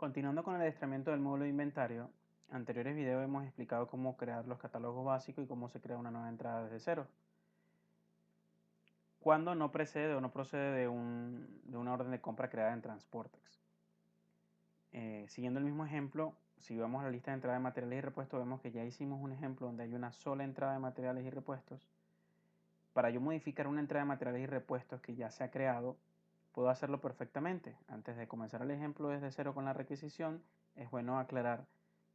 Continuando con el adiestramiento del módulo de inventario, en anteriores videos hemos explicado cómo crear los catálogos básicos y cómo se crea una nueva entrada desde cero. Cuando no precede o no procede de una orden de compra creada en Transportex. Siguiendo el mismo ejemplo, si vamos a la lista de entrada de materiales y repuestos, vemos que ya hicimos un ejemplo donde hay una sola entrada de materiales y repuestos. Para yo modificar una entrada de materiales y repuestos que ya se ha creado, puedo hacerlo perfectamente. Antes de comenzar el ejemplo desde cero con la requisición, es bueno aclarar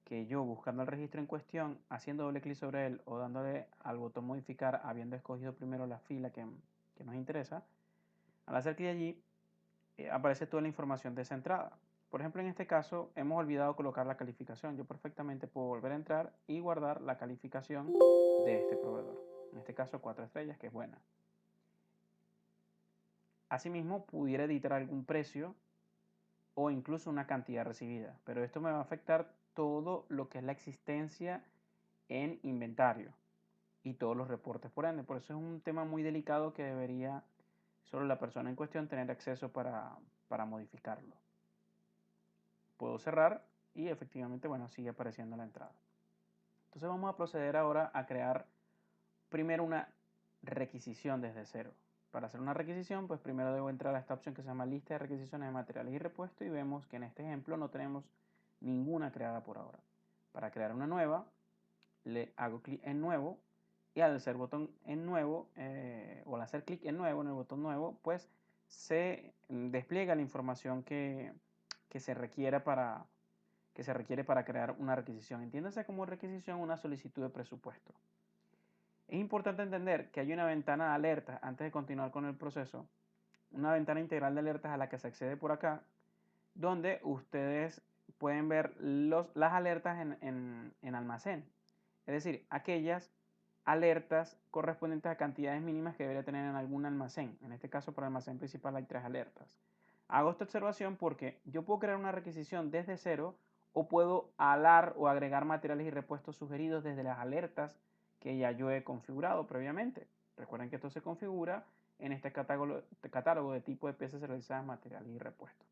que yo, buscando el registro en cuestión, haciendo doble clic sobre él o dándole al botón modificar, habiendo escogido primero la fila que nos interesa, al hacer clic allí aparece toda la información de esa entrada. Por ejemplo, en este caso hemos olvidado colocar la calificación. Yo perfectamente puedo volver a entrar y guardar la calificación de este proveedor. En este caso 4 estrellas, que es buena. Asimismo, pudiera editar algún precio o incluso una cantidad recibida, pero esto me va a afectar todo lo que es la existencia en inventario y todos los reportes por ende. Por eso es un tema muy delicado que debería solo la persona en cuestión tener acceso para modificarlo. Puedo cerrar y efectivamente, bueno, sigue apareciendo la entrada. Entonces vamos a proceder ahora a crear primero una requisición desde cero. Para hacer una requisición, pues primero debo entrar a esta opción que se llama lista de requisiciones de materiales y repuestos y vemos que en este ejemplo no tenemos ninguna creada por ahora. Para crear una nueva, le hago clic en nuevo y al hacer botón en nuevo o al hacer clic en nuevo en el botón nuevo, pues se despliega la información que se requiere para crear una requisición. Entiéndase como requisición una solicitud de presupuesto. Es importante entender que hay una ventana de alertas antes de continuar con el proceso, una ventana integral de alertas a la que se accede por acá, donde ustedes pueden ver las alertas en almacén, es decir, aquellas alertas correspondientes a cantidades mínimas que debería tener en algún almacén. En este caso, para el almacén principal hay 3 alertas. Hago esta observación porque yo puedo crear una requisición desde cero o puedo alar o agregar materiales y repuestos sugeridos desde las alertas que ya yo he configurado previamente. Recuerden que esto se configura en este catálogo de tipo de piezas realizadas, materiales y repuestos.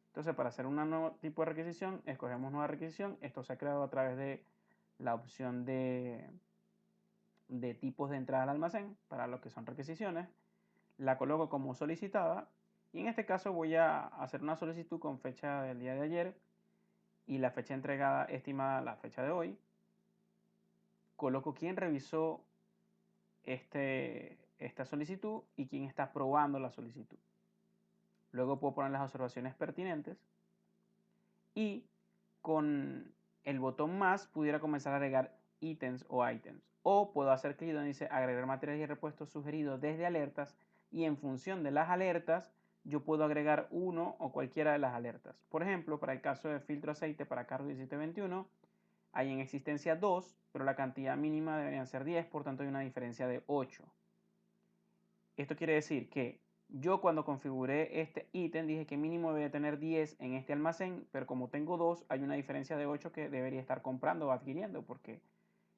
Entonces, para hacer un nuevo tipo de requisición, escogemos nueva requisición. Esto se ha creado a través de la opción de tipos de entrada al almacén para lo que son requisiciones. La coloco como solicitada y en este caso voy a hacer una solicitud con fecha del día de ayer y la fecha entregada estimada la fecha de hoy. Coloco quién revisó esta solicitud y quién está aprobando la solicitud. Luego puedo poner las observaciones pertinentes y con el botón más pudiera comenzar a agregar ítems o items. O puedo hacer clic donde dice agregar materiales y repuestos sugeridos desde alertas y en función de las alertas yo puedo agregar uno o cualquiera de las alertas. Por ejemplo, para el caso de filtro aceite para carro 1721 hay en existencia 2, pero la cantidad mínima deberían ser 10, por tanto hay una diferencia de 8. Esto quiere decir que yo cuando configuré este ítem dije que mínimo debe tener 10 en este almacén, pero como tengo 2 hay una diferencia de 8 que debería estar comprando o adquiriendo porque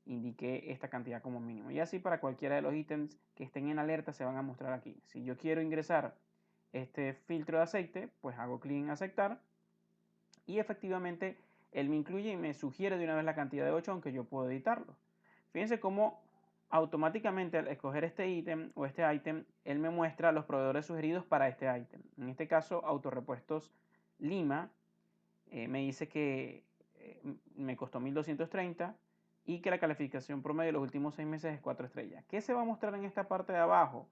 indiqué esta cantidad como mínimo. Y así para cualquiera de los ítems que estén en alerta se van a mostrar aquí. Si yo quiero ingresar este filtro de aceite, pues hago clic en aceptar y efectivamente él me incluye y me sugiere de una vez la cantidad de 8, aunque yo puedo editarlo. Fíjense cómo automáticamente al escoger este ítem o este ítem, él me muestra los proveedores sugeridos para este ítem. En este caso, Autorepuestos Lima me dice que me costó 1230 y que la calificación promedio de los últimos 6 meses es 4 estrellas. ¿Qué se va a mostrar en esta parte de abajo?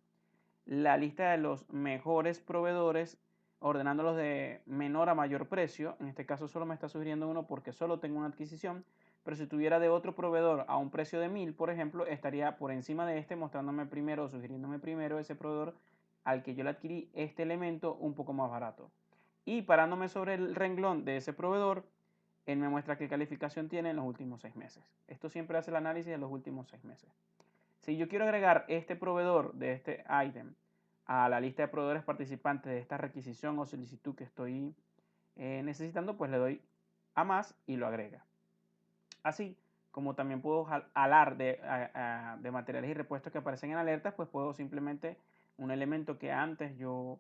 La lista de los mejores proveedores ordenándolos de menor a mayor precio. En este caso solo me está sugiriendo uno porque solo tengo una adquisición, pero si tuviera de otro proveedor a un precio de 1000, por ejemplo, estaría por encima de este mostrándome primero o sugiriéndome primero ese proveedor al que yo le adquirí este elemento un poco más barato. Y parándome sobre el renglón de ese proveedor, él me muestra qué calificación tiene en los últimos 6 meses. Esto siempre hace el análisis de los últimos 6 meses. Si yo quiero agregar este proveedor de este ítem a la lista de proveedores participantes de esta requisición o solicitud que estoy necesitando, pues le doy a más y lo agrega. Así como también puedo alar de materiales y repuestos que aparecen en alertas, pues puedo simplemente un elemento que antes yo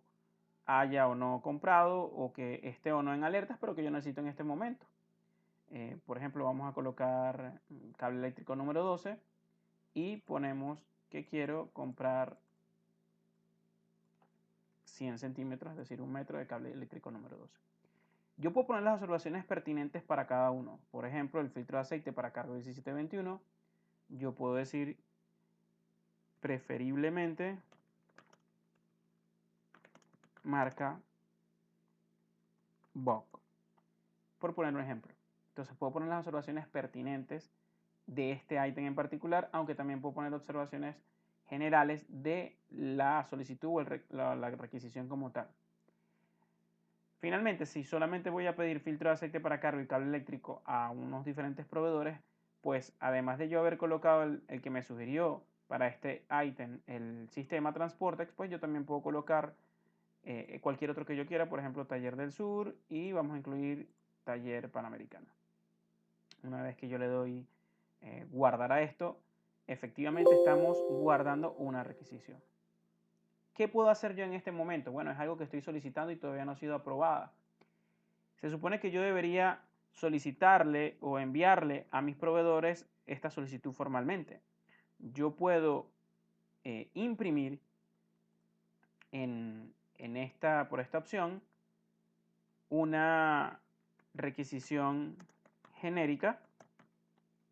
haya o no comprado o que esté o no en alertas, pero que yo necesito en este momento. Por ejemplo, vamos a colocar cable eléctrico número 12 y ponemos que quiero comprar 100 centímetros, es decir, 1 metro de cable eléctrico número 12. Yo puedo poner las observaciones pertinentes para cada uno. Por ejemplo, el filtro de aceite para cargo 1721. Yo puedo decir preferiblemente marca Bock, por poner un ejemplo. Entonces puedo poner las observaciones pertinentes de este ítem en particular, aunque también puedo poner observaciones generales de la solicitud o la requisición como tal. Finalmente, si solamente voy a pedir filtro de aceite para cargo y cable eléctrico a unos diferentes proveedores, pues además de yo haber colocado el que me sugirió para este ítem el sistema Transportex, pues yo también puedo colocar cualquier otro que yo quiera, por ejemplo Taller del Sur, y vamos a incluir Taller Panamericano. Una vez que yo le doy guardar a esto, efectivamente estamos guardando una requisición. ¿Qué puedo hacer yo en este momento? Bueno, es algo que estoy solicitando y todavía no ha sido aprobada. Se supone que yo debería solicitarle o enviarle a mis proveedores esta solicitud formalmente. Yo puedo imprimir por esta opción una requisición genérica.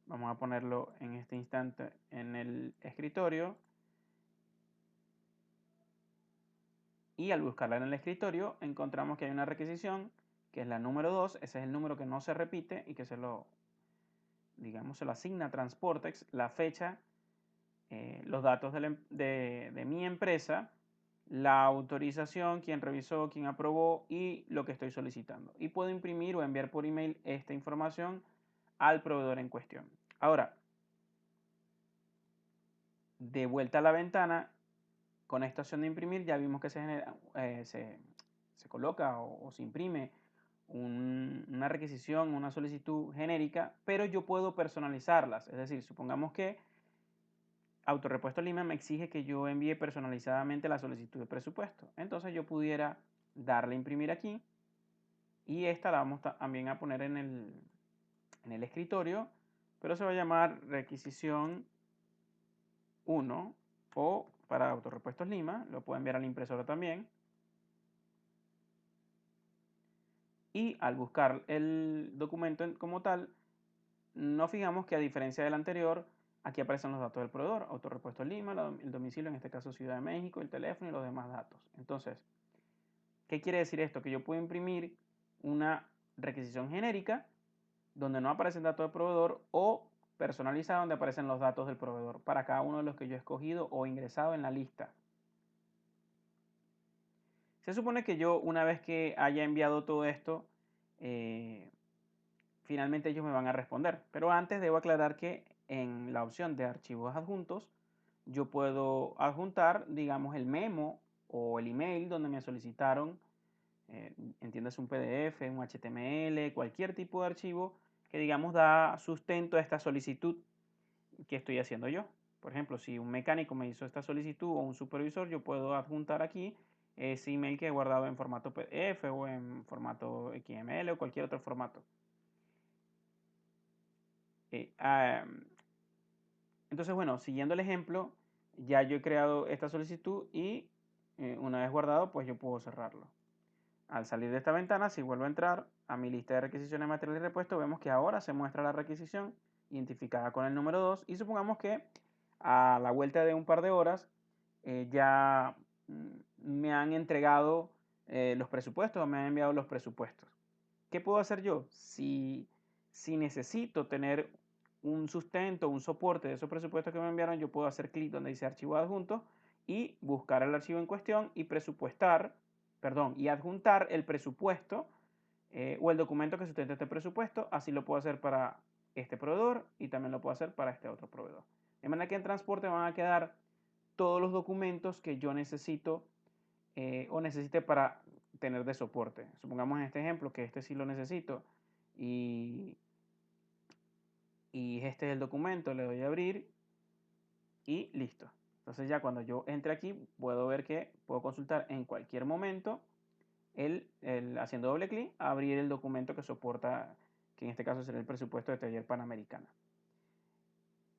Vamos a ponerlo en este instante en el escritorio. Y al buscarla en el escritorio encontramos que hay una requisición que es la número 2. Ese es el número que no se repite y que se lo asigna Transportex, la fecha, los datos de mi empresa, la autorización, quién revisó, quién aprobó y lo que estoy solicitando. Y puedo imprimir o enviar por email esta información al proveedor en cuestión. Ahora, de vuelta a la ventana, con esta opción de imprimir ya vimos que se coloca o se imprime una requisición, una solicitud genérica, pero yo puedo personalizarlas. Es decir, supongamos que Autorepuesto Lima me exige que yo envíe personalizadamente la solicitud de presupuesto. Entonces yo pudiera darle a imprimir aquí y esta la vamos también a poner en el escritorio, pero se va a llamar requisición 1 o para Autorepuestos Lima, lo puedo enviar a la impresora también. Y al buscar el documento como tal, nos fijamos que a diferencia del anterior, aquí aparecen los datos del proveedor, Autorepuestos Lima, el domicilio, en este caso Ciudad de México, el teléfono y los demás datos. Entonces, ¿qué quiere decir esto? Que yo puedo imprimir una requisición genérica donde no aparece el dato del proveedor o personalizada donde aparecen los datos del proveedor para cada uno de los que yo he escogido o ingresado en la lista. Se supone que yo, una vez que haya enviado todo esto, finalmente ellos me van a responder. Pero antes debo aclarar que en la opción de archivos adjuntos, yo puedo adjuntar, digamos, el memo o el email donde me solicitaron, entiendes, un PDF, un HTML, cualquier tipo de archivo que, digamos, da sustento a esta solicitud que estoy haciendo yo. Por ejemplo, si un mecánico me hizo esta solicitud o un supervisor, yo puedo adjuntar aquí ese email que he guardado en formato PDF o en formato XML o cualquier otro formato. Entonces, bueno, siguiendo el ejemplo, ya yo he creado esta solicitud y una vez guardado, pues yo puedo cerrarlo. Al salir de esta ventana, si vuelvo a entrar a mi lista de requisiciones de material y repuesto, vemos que ahora se muestra la requisición identificada con el número 2 y supongamos que a la vuelta de un par de horas ya me han entregado los presupuestos o me han enviado los presupuestos. ¿Qué puedo hacer yo? Si necesito tener un sustento, un soporte de esos presupuestos que me enviaron, yo puedo hacer clic donde dice archivo adjunto y buscar el archivo en cuestión y y adjuntar el presupuesto o el documento que sustente este presupuesto. Así lo puedo hacer para este proveedor y también lo puedo hacer para este otro proveedor. De manera que en transporte van a quedar todos los documentos que yo necesito o necesite para tener de soporte. Supongamos en este ejemplo que este sí lo necesito y este es el documento, le doy a abrir y listo. Entonces ya cuando yo entre aquí puedo ver que puedo consultar en cualquier momento haciendo doble clic, abrir el documento que soporta, que en este caso será el presupuesto de Taller Panamericana.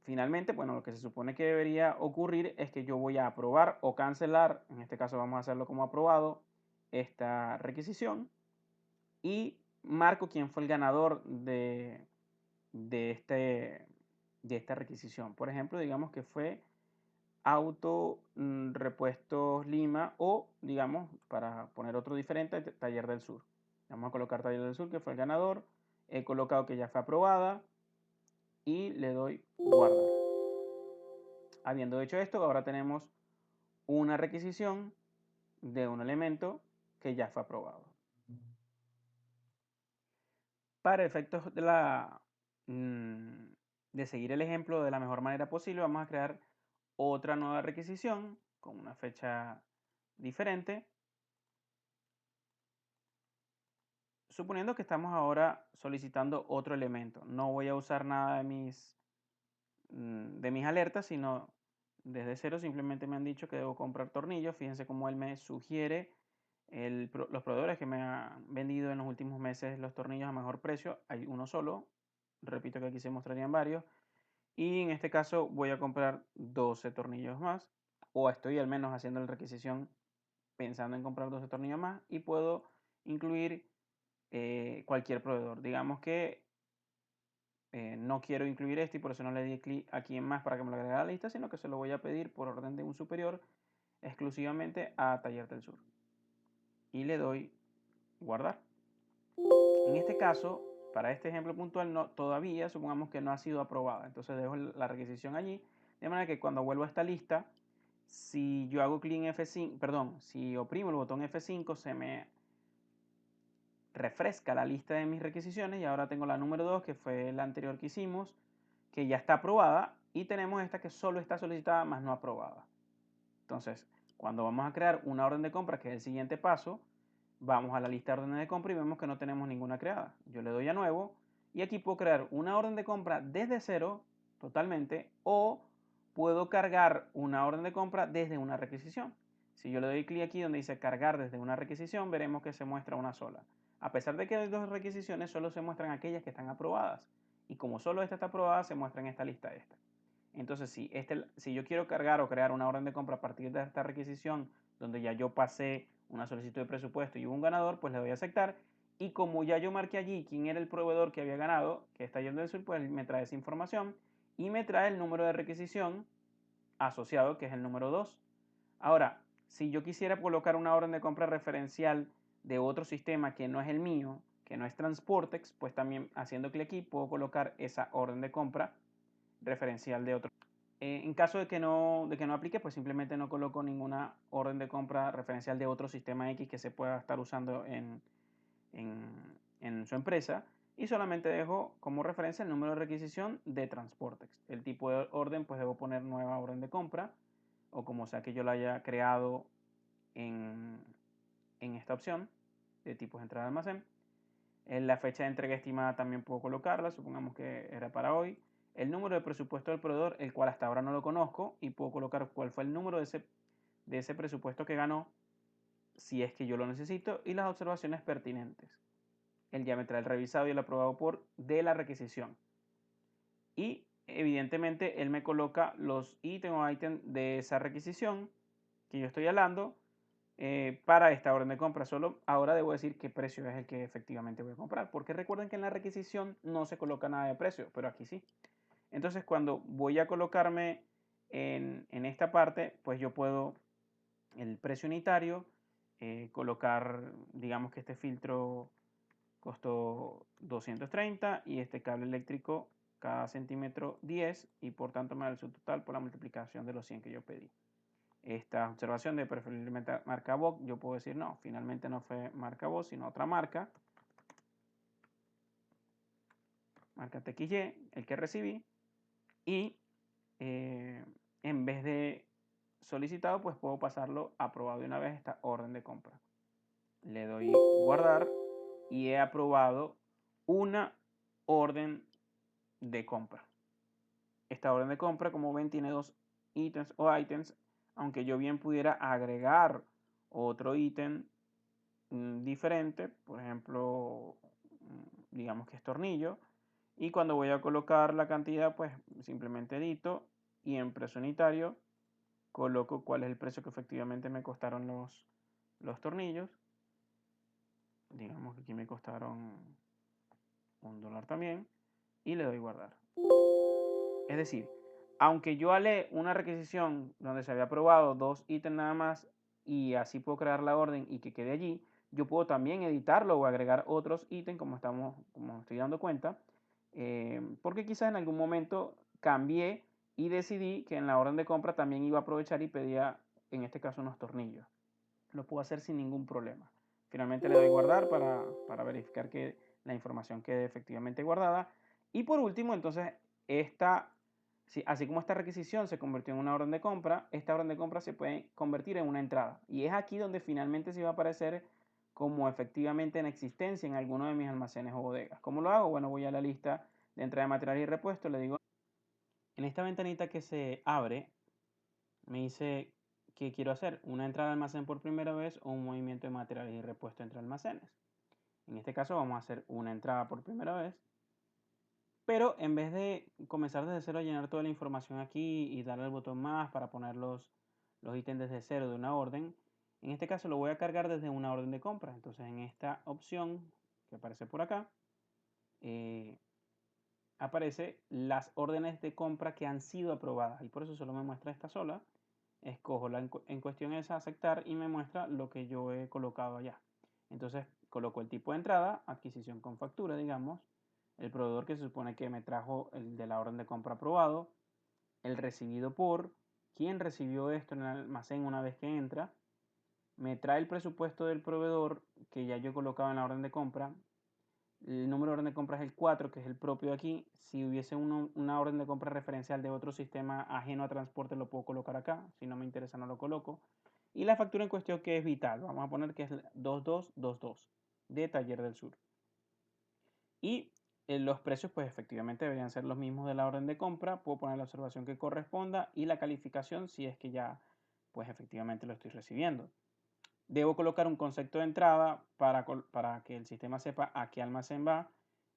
Finalmente, bueno, lo que se supone que debería ocurrir es que yo voy a aprobar o cancelar, en este caso vamos a hacerlo como aprobado, esta requisición y marco quién fue el ganador de, de esta requisición. Por ejemplo, digamos que fue Auto Repuestos Lima o, digamos, para poner otro diferente, Taller del Sur. Vamos a colocar Taller del Sur, que fue el ganador. He colocado que ya fue aprobada y le doy guardar. Habiendo hecho esto, ahora tenemos una requisición de un elemento que ya fue aprobado. Para efectos de seguir el ejemplo de la mejor manera posible, vamos a crear otra nueva requisición con una fecha diferente. Suponiendo que estamos ahora solicitando otro elemento. No voy a usar nada de mis alertas, sino desde cero simplemente me han dicho que debo comprar tornillos. Fíjense cómo él me sugiere los proveedores que me han vendido en los últimos meses los tornillos a mejor precio. Hay uno solo. Repito que aquí se mostrarían varios. Y en este caso voy a comprar 12 tornillos más. O estoy al menos haciendo la requisición pensando en comprar 12 tornillos más. Y puedo incluir cualquier proveedor. Digamos que no quiero incluir este y por eso no le di clic aquí en más para que me lo agregue a la lista, sino que se lo voy a pedir por orden de un superior exclusivamente a Taller del Sur. Y le doy guardar. En este caso, para este ejemplo puntual, todavía supongamos que no ha sido aprobada. Entonces dejo la requisición allí. De manera que cuando vuelvo a esta lista, si yo hago clic en F5, perdón, si oprimo el botón F5, se me refresca la lista de mis requisiciones y ahora tengo la número 2, que fue la anterior que hicimos, que ya está aprobada, y tenemos esta que solo está solicitada más no aprobada. Entonces, cuando vamos a crear una orden de compra, que es el siguiente paso, vamos a la lista de órdenes de compra y vemos que no tenemos ninguna creada. Yo le doy a nuevo y aquí puedo crear una orden de compra desde cero totalmente o puedo cargar una orden de compra desde una requisición. Si yo le doy clic aquí donde dice cargar desde una requisición, veremos que se muestra una sola. A pesar de que hay dos requisiciones, solo se muestran aquellas que están aprobadas. Y como solo esta está aprobada, se muestra en esta lista esta. Entonces, si yo quiero cargar o crear una orden de compra a partir de esta requisición, donde ya yo pasé una solicitud de presupuesto y hubo un ganador, pues le doy a aceptar. Y como ya yo marqué allí quién era el proveedor que había ganado, que está Taller del Sur, pues me trae esa información y me trae el número de requisición asociado, que es el número 2. Ahora, si yo quisiera colocar una orden de compra referencial de otro sistema que no es el mío, que no es Transportex, pues también haciendo clic aquí puedo colocar esa orden de compra referencial de otro. En caso de que no aplique, pues simplemente no coloco ninguna orden de compra referencial de otro sistema X que se pueda estar usando en su empresa y solamente dejo como referencia el número de requisición de Transportex. El tipo de orden, pues debo poner nueva orden de compra o como sea que yo la haya creado en esta opción de tipos de entrada de almacén. En la fecha de entrega estimada también puedo colocarla, supongamos que era para hoy. El número de presupuesto del proveedor, el cual hasta ahora no lo conozco, y puedo colocar cuál fue el número de ese presupuesto que ganó, si es que yo lo necesito, y las observaciones pertinentes. El ya me trae el revisado y el aprobado por de la requisición. Y evidentemente él me coloca los ítems o ítems de esa requisición que yo estoy hablando para esta orden de compra. Solo ahora debo decir qué precio es el que efectivamente voy a comprar. Porque recuerden que en la requisición no se coloca nada de precio, pero aquí sí. Entonces cuando voy a colocarme en esta parte, pues yo puedo el precio unitario, colocar, digamos que este filtro costó 230 y este cable eléctrico cada centímetro 10 y por tanto me da el subtotal por la multiplicación de los 100 que yo pedí. Esta observación de preferiblemente marca Bosch, yo puedo decir no, finalmente no fue marca Bosch, sino otra marca TXY, el que recibí, y en vez de solicitado, pues puedo pasarlo aprobado de una vez esta orden de compra. Le doy guardar y he aprobado una orden de compra. Esta orden de compra, como ven, tiene dos ítems, aunque yo bien pudiera agregar otro ítem diferente, por ejemplo, digamos que es tornillo, y cuando voy a colocar la cantidad, pues simplemente edito y en precio unitario coloco cuál es el precio que efectivamente me costaron los tornillos. Digamos que aquí me costaron $1 también y le doy guardar. Es decir, aunque yo haré una requisición donde se había aprobado 2 ítems nada más y así puedo crear la orden y que quede allí, yo puedo también editarlo o agregar otros ítems como estoy dando cuenta, porque quizás en algún momento cambié y decidí que en la orden de compra también iba a aprovechar y pedía, en este caso, unos tornillos. Lo puedo hacer sin ningún problema. Finalmente le doy guardar para verificar que la información quede efectivamente guardada. Y por último, entonces, así como esta requisición se convirtió en una orden de compra, esta orden de compra se puede convertir en una entrada. Y es aquí donde finalmente se va a aparecer como efectivamente en existencia en alguno de mis almacenes o bodegas. ¿Cómo lo hago? Bueno, voy a la lista de entrada de material y repuesto, le digo, en esta ventanita que se abre, me dice que quiero hacer una entrada al almacén por primera vez o un movimiento de materiales y repuesto entre almacenes. En este caso vamos a hacer una entrada por primera vez, pero en vez de comenzar desde cero a llenar toda la información aquí y darle el botón más para poner los ítems desde cero de una orden, en este caso lo voy a cargar desde una orden de compra. Entonces en esta opción que aparece por acá, aparece las órdenes de compra que han sido aprobadas y por eso solo me muestra esta sola. Escojo la en cuestión esa, aceptar, y me muestra lo que yo he colocado allá. Entonces coloco el tipo de entrada, adquisición con factura, digamos, el proveedor que se supone que me trajo el de la orden de compra aprobado, el recibido por, quién recibió esto en el almacén una vez que entra, me trae el presupuesto del proveedor que ya yo he colocado en la orden de compra. El número de orden de compra es el 4, que es el propio de aquí. Si hubiese una orden de compra referencial de otro sistema ajeno a transporte, lo puedo colocar acá. Si no me interesa, no lo coloco. Y la factura en cuestión, que es vital, vamos a poner que es 2222 de Taller del Sur. Y los precios, pues efectivamente deberían ser los mismos de la orden de compra. Puedo poner la observación que corresponda y la calificación si es que ya, pues efectivamente lo estoy recibiendo. Debo colocar un concepto de entrada para que el sistema sepa a qué almacén va.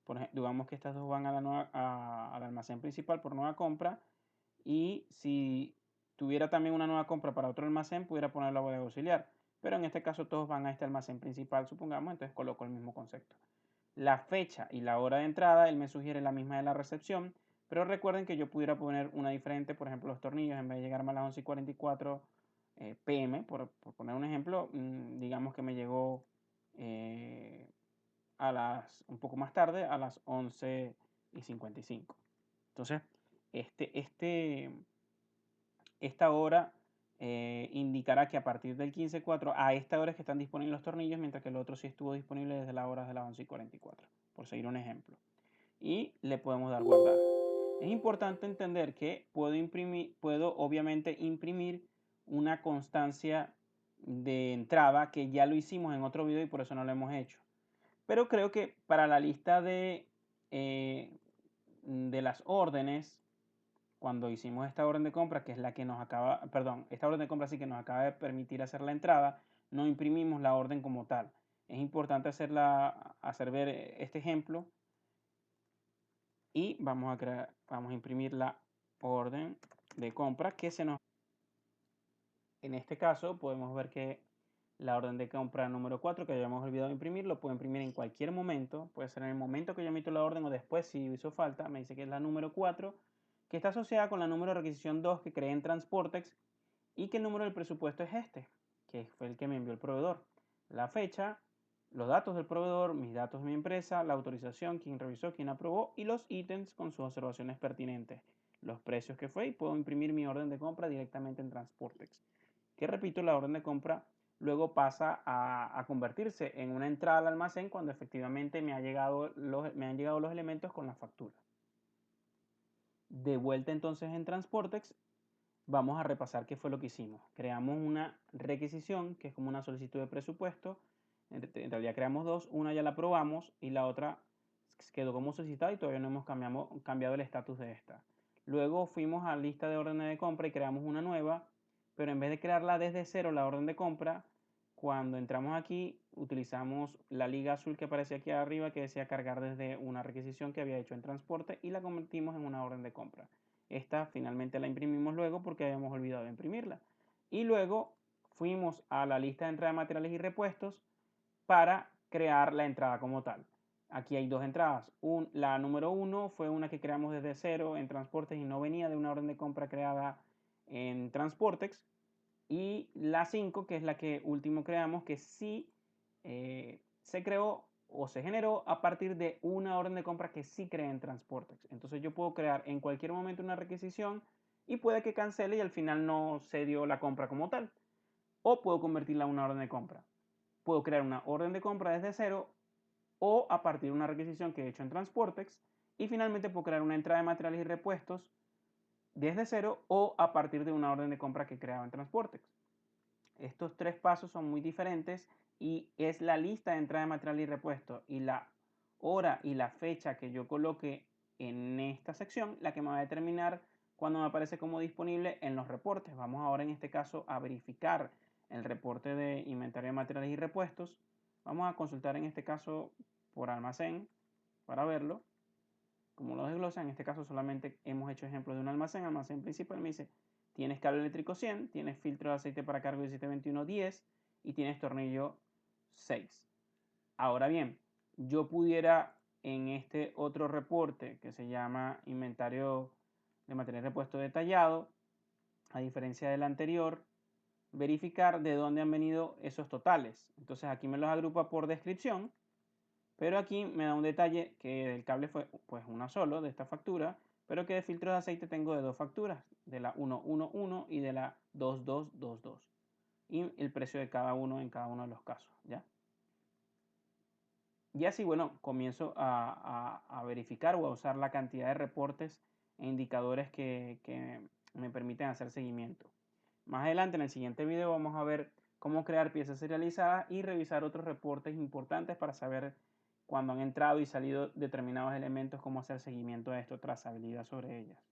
Por ejemplo, digamos que estas dos van al almacén principal por nueva compra. Y si tuviera también una nueva compra para otro almacén, pudiera poner la bodega auxiliar. Pero en este caso todos van a este almacén principal, supongamos, entonces coloco el mismo concepto. La fecha y la hora de entrada, él me sugiere la misma de la recepción, pero recuerden que yo pudiera poner una diferente, por ejemplo, los tornillos, en vez de llegarme a las 11:44 pm, por poner un ejemplo, digamos que me llegó un poco más tarde, a las 11:55. Entonces, este, este, esta hora indicará que a partir del 15:04 a esta hora es que están disponibles los tornillos, mientras que el otro sí estuvo disponible desde las horas de las 11:44, por seguir un ejemplo. Y le podemos dar guardar. Es importante entender que puedo obviamente imprimir una constancia de entrada, que ya lo hicimos en otro video y por eso no lo hemos hecho. Pero creo que para la lista de las órdenes, cuando hicimos esta orden de compra, que es la que nos acaba, perdón, esta orden de compra sí que nos acaba de permitir hacer la entrada, no imprimimos la orden como tal. Es importante hacer ver este ejemplo y vamos a imprimir la orden de compra que se nos... En este caso podemos ver que la orden de compra número 4, que habíamos olvidado imprimir, lo puedo imprimir en cualquier momento. Puede ser en el momento que yo emito la orden o después si hizo falta. Me dice que es la número 4, que está asociada con la número de requisición 2 que creé en Transportex, y que el número del presupuesto es este, que fue el que me envió el proveedor. La fecha, los datos del proveedor, mis datos de mi empresa, la autorización, quién revisó, quién aprobó, y los ítems con sus observaciones pertinentes, los precios que fue, y puedo imprimir mi orden de compra directamente en Transportex. Que repito, la orden de compra luego pasa a convertirse en una entrada al almacén cuando efectivamente me han llegado los elementos con la factura. De vuelta entonces en Transportex, vamos a repasar qué fue lo que hicimos. Creamos una requisición, que es como una solicitud de presupuesto. En realidad creamos dos, una ya la aprobamos y la otra quedó como solicitada y todavía no hemos cambiado el estatus de esta. Luego fuimos a la lista de órdenes de compra y creamos una nueva, pero en vez de crearla desde cero, la orden de compra, cuando entramos aquí utilizamos la liga azul que aparece aquí arriba, que decía cargar desde una requisición que había hecho en transporte, y la convertimos en una orden de compra. Esta finalmente la imprimimos luego porque habíamos olvidado de imprimirla. Y luego fuimos a la lista de entrada de materiales y repuestos para crear la entrada como tal. Aquí hay dos entradas. La número 1 fue una que creamos desde cero en Transportes y no venía de una orden de compra creada en Transportex. Y la 5, que es la que último creamos, que sí se creó o se generó a partir de una orden de compra que sí creé en Transportex. Entonces yo puedo crear en cualquier momento una requisición y puede que cancele y al final no se dio la compra como tal. O puedo convertirla en una orden de compra. Puedo crear una orden de compra desde cero o a partir de una requisición que he hecho en Transportex. Y finalmente puedo crear una entrada de materiales y repuestos desde cero o a partir de una orden de compra que he creado en Transportex. Estos tres pasos son muy diferentes y es la lista de entrada de material y repuesto y la hora y la fecha que yo coloque en esta sección la que me va a determinar cuando me aparece como disponible en los reportes. Vamos ahora en este caso a verificar el reporte de inventario de materiales y repuestos. Vamos a consultar en este caso por almacén para verlo. Como lo desglosa, en este caso solamente hemos hecho ejemplos de un almacén principal. Me dice, tienes cable eléctrico 100, tienes filtro de aceite para cargo 172110 y tienes tornillo 6. Ahora bien, yo pudiera en este otro reporte que se llama inventario de material repuesto detallado, a diferencia del anterior, verificar de dónde han venido esos totales. Entonces aquí me los agrupa por descripción. Pero aquí me da un detalle que el cable fue pues una solo de esta factura, pero que de filtro de aceite tengo de dos facturas, de la 111 y de la 2222. Y el precio de cada uno en cada uno de los casos, ¿ya? Y así, bueno, comienzo a verificar o a usar la cantidad de reportes e indicadores que me permiten hacer seguimiento. Más adelante, en el siguiente video, vamos a ver cómo crear piezas serializadas y revisar otros reportes importantes para saber cuándo han entrado y salido determinados elementos, cómo hacer seguimiento a esto, trazabilidad sobre ellas.